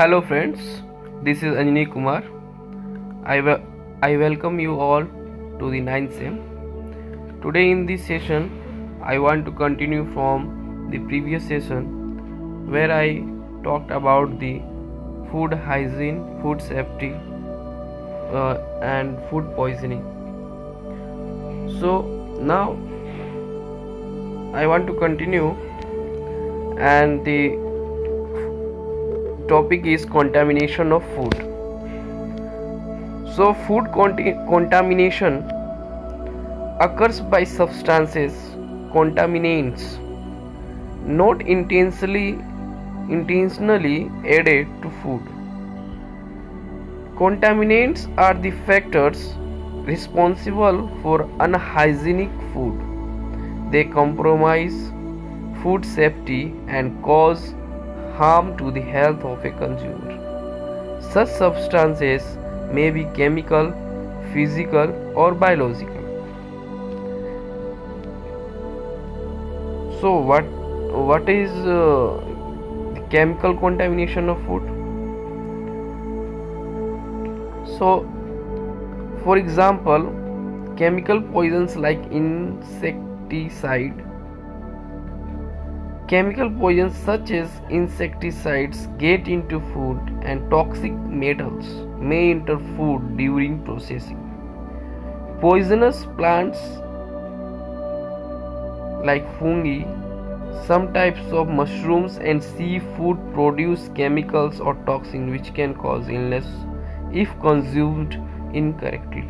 Hello friends, this is Anjani Kumar. I welcome you all to the 9th sem. Today in this session, I want to continue from the previous session where I talked about the food hygiene, food safety, and food poisoning. So now I want to continue, and the topic is contamination of food. So food contamination occurs by substances, contaminants not intentionally added to food. Contaminants are the factors responsible for unhygienic food. They compromise food safety and cause harm to the health of a consumer. Such substances may be chemical, physical, or biological. So, what is the chemical contamination of food? So, for example, chemical poisons like insecticide. Chemical poisons such as insecticides get into food, and toxic metals may enter food during processing. Poisonous plants like fungi, some types of mushrooms, and seafood produce chemicals or toxins which can cause illness if consumed incorrectly.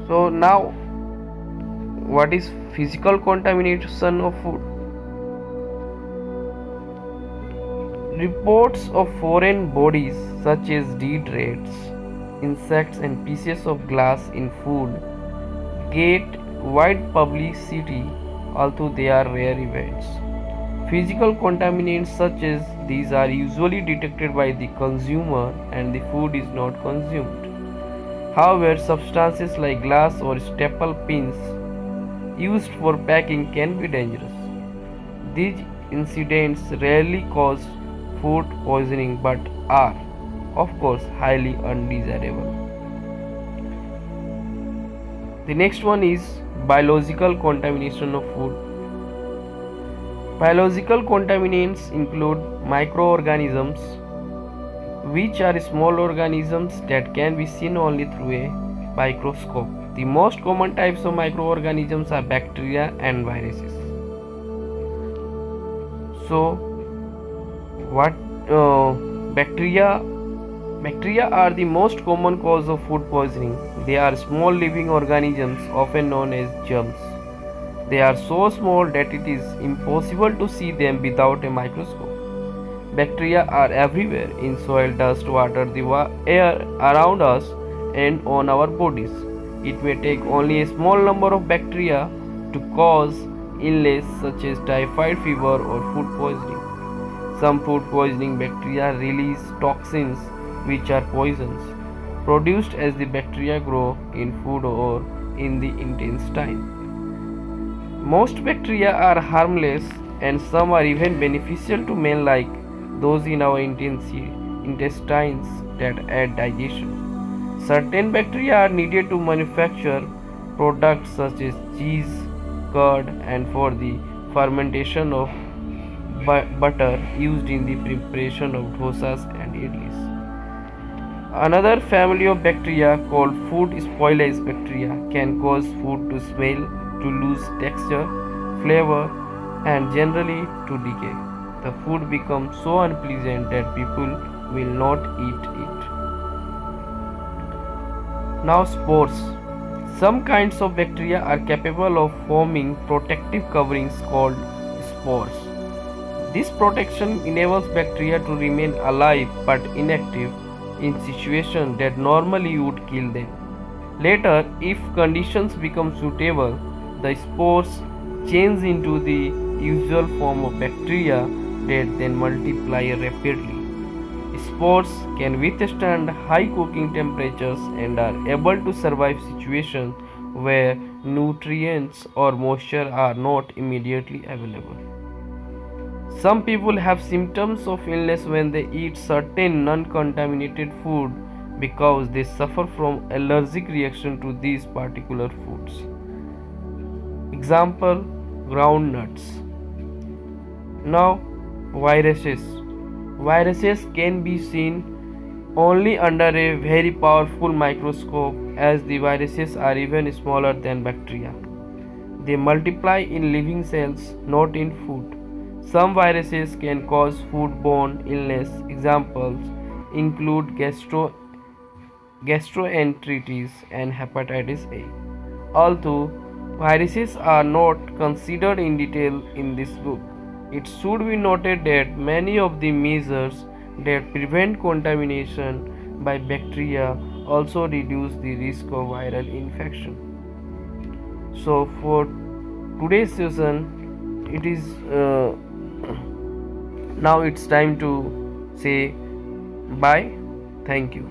So now, what is physical contamination of food? Reports of foreign bodies such as dead rats, insects, and pieces of glass in food get wide publicity, although they are rare events. Physical contaminants such as these are usually detected by the consumer and the food is not consumed. However, substances like glass or staple pins used for packing can be dangerous. These incidents rarely cause food poisoning but are, of course, highly undesirable. The next one is biological contamination of food. Biological contaminants include microorganisms, which are small organisms that can be seen only through a microscope. The most common types of microorganisms are bacteria and viruses. So, bacteria are the most common cause of food poisoning. They are small living organisms, often known as germs. They are so small that it is impossible to see them without a microscope. Bacteria are everywhere in soil, dust, water, the air around us, and on our bodies. It may take only a small number of bacteria to cause illness such as typhoid fever or food poisoning. Some food poisoning bacteria release toxins which are poisons produced as the bacteria grow in food or in the intestine. Most bacteria are harmless and some are even beneficial to man, like those in our intestines that aid digestion. Certain bacteria are needed to manufacture products such as cheese, curd, and for the fermentation of butter used in the preparation of dosas and idlis. Another family of bacteria called food spoilage bacteria can cause food to smell, to lose texture, flavor, and generally to decay. The food becomes so unpleasant that people will not eat it. Now, spores. Some kinds of bacteria are capable of forming protective coverings called spores. This protection enables bacteria to remain alive but inactive in situations that normally would kill them. Later, if conditions become suitable, the spores change into the usual form of bacteria that then multiply rapidly. Spores can withstand high cooking temperatures and are able to survive situations where nutrients or moisture are not immediately available. Some people have symptoms of illness when they eat certain non-contaminated food because they suffer from allergic reaction to these particular foods. Example: groundnuts. Now, viruses. Viruses can be seen only under a very powerful microscope, as the viruses are even smaller than bacteria. They multiply in living cells, not in food. Some viruses can cause foodborne illness. Examples include gastroenteritis and hepatitis A. Although viruses are not considered in detail in this book, it should be noted that many of the measures that prevent contamination by bacteria also reduce the risk of viral infection. So, for today's session, it is now it's time to say bye. Thank you.